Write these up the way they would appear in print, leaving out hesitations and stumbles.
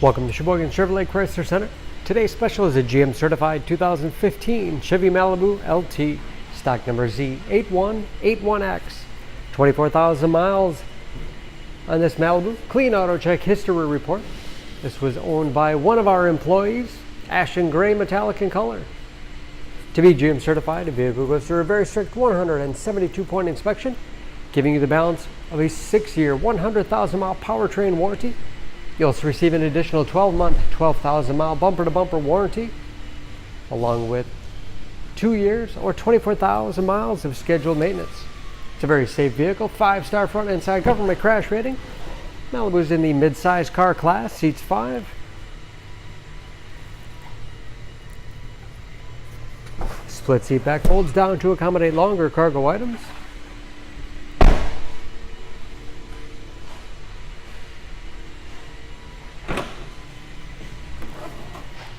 Welcome to Sheboygan Chevrolet Chrysler Center. Today's special is a GM certified 2015 Chevy Malibu LT, stock number Z8181X. 24,000 miles on this Malibu. Clean auto check history report. This was owned by one of our employees, Ashen gray metallic in color. To be GM certified, the vehicle goes through a very strict 172-point inspection, giving you the balance of a 6-year, 100,000-mile powertrain warranty. You'll also receive an additional 12-month, 12,000-mile bumper-to-bumper warranty, along with 2 years or 24,000 miles of scheduled maintenance. It's a very safe vehicle, 5-star front and side government crash rating. Malibu's in the mid-size car class, seats 5. Split seat back folds down to accommodate longer cargo items.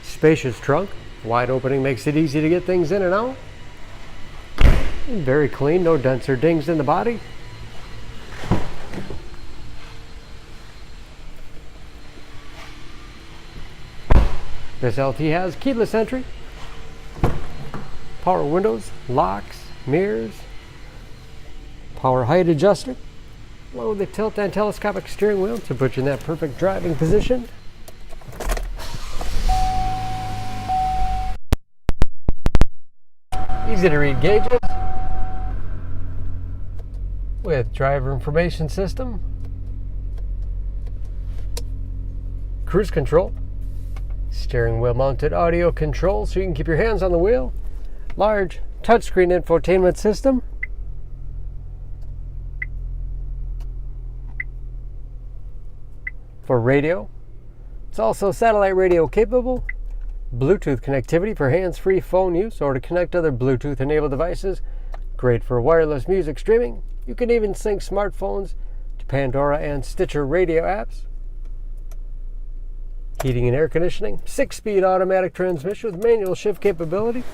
Spacious trunk, wide opening makes it easy to get things in and out. And very clean, no dents or dings in the body. This LT has keyless entry, power windows, locks, mirrors, power height adjuster, along with the tilt and telescopic steering wheel to put you in that perfect driving position. Easy to read gauges with driver information system, cruise control, steering wheel mounted audio control so you can keep your hands on the wheel, large touchscreen infotainment system, for radio. It's also satellite radio capable. Bluetooth connectivity for hands-free phone use or to connect other Bluetooth-enabled devices. Great for wireless music streaming. You can even sync smartphones to Pandora and Stitcher radio apps. Heating and air conditioning. 6-speed automatic transmission with manual shift capability.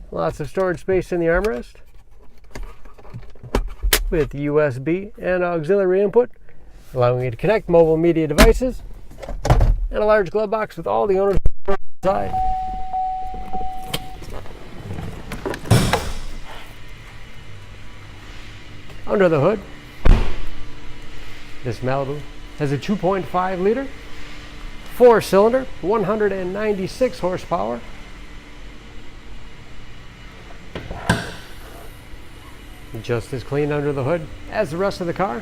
Lots of storage space in the armrest. With USB and auxiliary input, allowing you to connect mobile media devices. And a large glove box with all the owners inside. Under the hood, this Malibu has a 2.5 liter, 4-cylinder, 196 horsepower. Just as clean under the hood as the rest of the car.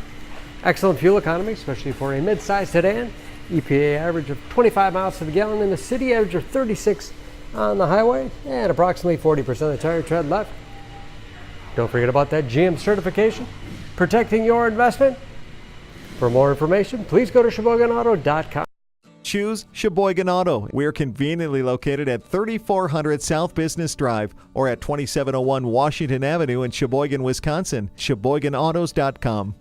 Excellent fuel economy, especially for a mid-size sedan. EPA average of 25 miles to the gallon in the city, average of 36 on the highway, and approximately 40% of the tire tread left. Don't forget about that GM certification, protecting your investment. For more information, please go to SheboyganAuto.com. Choose Sheboygan Auto. We're conveniently located at 3400 South Business Drive or at 2701 Washington Avenue in Sheboygan, Wisconsin. SheboyganAutos.com.